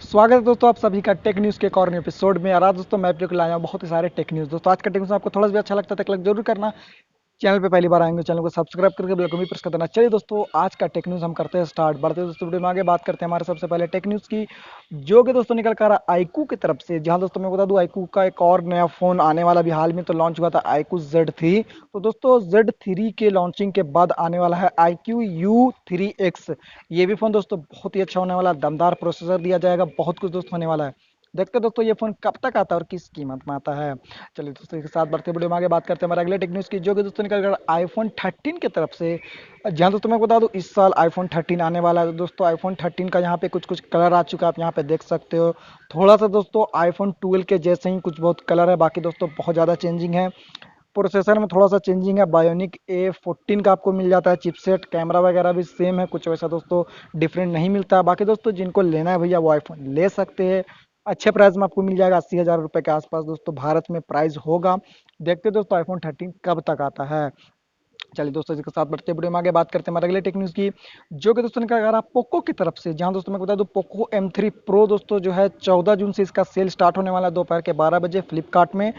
स्वागत है दोस्तों आप सभी का टेक न्यूज़ के एक और एपिसोड में। और आज दोस्तों मैं आप लोग लाया हूं बहुत ही सारे टेक न्यूज़। दोस्तों आज का टेक न्यूज़ आपको थोड़ा सा भी अच्छा लगता है तो क्लिक जरूर करना। चैनल पे पहली बार आएंगे चैनल को सब्सक्राइब करके बेल को भी प्रेस कर देना। चलिए दोस्तों आज का टेक न्यूज़ हम करते हैं स्टार्ट। बढ़ते हैं दोस्तों वीडियो में आगे बात करते हैं हमारे सबसे पहले टेक न्यूज़ की, जो कि दोस्तों निकल कर रहा iqoo की तरफ से। जहां दोस्तों मैं बता दूं iqoo का एक और नया फोन आने वाला भी हाल में तो लॉन्च हुआ था iqoo Z3। तो दोस्तों Z3 के लॉन्चिंग के बाद आने वाला है iqoo u3x। ये भी फोन दोस्तों बहुत ही अच्छा होने वाला है, दमदार प्रोसेसर दिया जाएगा, बहुत कुछ दोस्तों होने वाला है। देखते हैं दोस्तों ये फोन कब तक आता है और किस कीमत में आता है। चलिए दोस्तों इसके साथ बढ़ते वीडियो में आगे बात करते हैं हमारे अगले टेक न्यूज़ की, जो कि दोस्तों निकल कर आईफोन 13 की तरफ से। जहां दोस्तों मैं बता दूं इस साल आईफोन 13 आने वाला है। दोस्तों आईफोन 13 का यहाँ पे कुछ कुछ कलर आ चुका है, आप यहाँ पे देख सकते हो। थोड़ा सा दोस्तों आईफोन 12 के जैसे ही कुछ बहुत कलर है, बाकी दोस्तों बहुत ज़्यादा चेंजिंग है। प्रोसेसर में थोड़ा सा चेंजिंग है, बायोनिक A14 का आपको मिल जाता है चिपसेट। कैमरा वगैरह भी सेम है, कुछ वैसा दोस्तों डिफरेंट नहीं मिलता है। बाकी दोस्तों जिनको लेना है भैया वो आईफोन ले सकते हैं, अच्छे प्राइस में आपको मिल जाएगा। 80,000 रुपये के आसपास दोस्तों भारत में प्राइस होगा। देखते हैं दोस्तों आईफोन 13 कब तक आता है। चलिए दोस्तों इसके साथ बढ़ते वीडियो में आगे बात करते हैं हमारे अगले टेक न्यूज़ की, जो कि दोस्तों निकल रहा पोको की तरफ से। जहां दोस्तों मैं बता दूं पोको M3 Pro दोस्तों जो है 14 जून से इसका सेल स्टार्ट होने वाला है दोपहर के 12 बजे फ्लिपकार्ट में।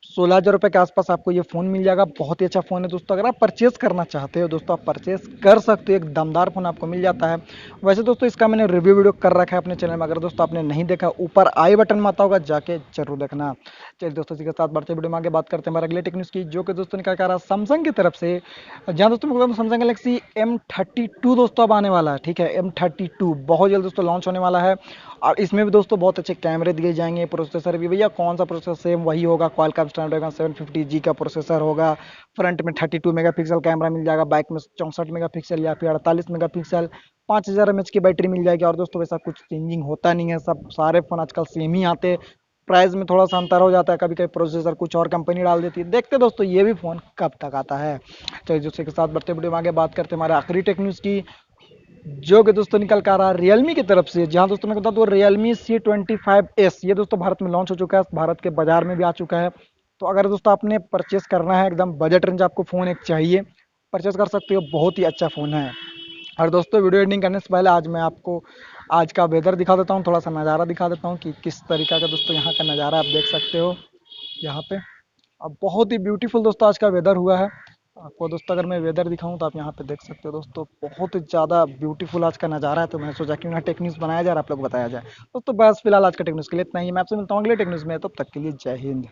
16,000 रुपये के आसपास आपको ये फ़ोन मिल जाएगा। बहुत ही अच्छा फ़ोन है दोस्तों, अगर आप परचेस करना चाहते हो दोस्तों आप परचेस कर सकते हो, एक दमदार फ़ोन आपको मिल जाता है। वैसे दोस्तों इसका मैंने रिव्यू वीडियो कर रखा है अपने चैनल में, अगर दोस्तों आपने नहीं देखा ऊपर आई बटन में आता होगा, जाके जरूर देखना। चलिए दोस्तों इसी के साथ बढ़ते वीडियो में आगे बात करते हैं हमारे अगले टेक न्यूज़ की, जो कि दोस्तों निकल कर आ रहा सैमसंग की तरफ से। जहाँ दोस्तों मैं सैमसंग गैलेक्सी M32 दोस्तों अब आने वाला है, ठीक है। M32 बहुत जल्द दोस्तों लॉन्च होने वाला है और इसमें भी दोस्तों बहुत अच्छे कैमरे दिए जाएंगे। प्रोसेसर भी भैया कौन सा प्रोसेसर, सेम वही होगा, क्वालकॉम स्नैपड्रैगन 750G का प्रोसेसर होगा। फ्रंट में 32 मेगापिक्सल कैमरा मिल जाएगा, बैक में 64 मेगापिक्सल या फिर 48 मेगापिक्सल। 5000 mAh की बैटरी मिल जाएगी। और दोस्तों वैसा कुछ चेंजिंग होता नहीं है, सब सारे फोन आजकल सेम ही आते हैं। प्राइस में थोड़ा सा अंतर हो जाता है, कभी कभी प्रोसेसर कुछ और कंपनी डाल देती है। देखते हैं दोस्तों ये भी फोन कब तक आता है। चलिए दोस्तों के साथ बढ़ते वीडियो में आगे बात करते हैं हमारे आखिरी टेक न्यूज़ की, जो कि दोस्तों निकल कर आ रहा है रियलमी की तरफ से। जहां दोस्तों मैं बता दूं रियलमी C25S ये दोस्तों भारत में लॉन्च हो चुका है, भारत के बाजार में भी आ चुका है। तो अगर दोस्तों आपने परचेस करना है, एकदम बजट रेंज आपको फ़ोन एक चाहिए, परचेस कर सकते हो, बहुत ही अच्छा फ़ोन है। और दोस्तों वीडियो एडिटिंग करने से पहले आज मैं आपको आज का वेदर दिखा देता हूँ, थोड़ा सा नज़ारा दिखा देता हूँ कि किस तरीका का दोस्तों यहाँ का नज़ारा आप देख सकते हो यहाँ पे। अब बहुत ही ब्यूटीफुल दोस्तों आज का वेदर हुआ है। आपको दोस्तों अगर मैं वेदर दिखाऊं तो आप यहाँ पे देख सकते हो दोस्तों, बहुत ही ज़्यादा ब्यूटीफुल आज का नज़ारा है। तो मैं सोचा क्यों ना टेक न्यूज़ बनाया जाए और आप लोग बताया जाए। दोस्तों बस फिलहाल आज का टेक न्यूज़ के लिए इतना ही। मैं आपसे मिलता हूँ अगले टेक न्यूज़ में, तब तक के लिए जय हिंद।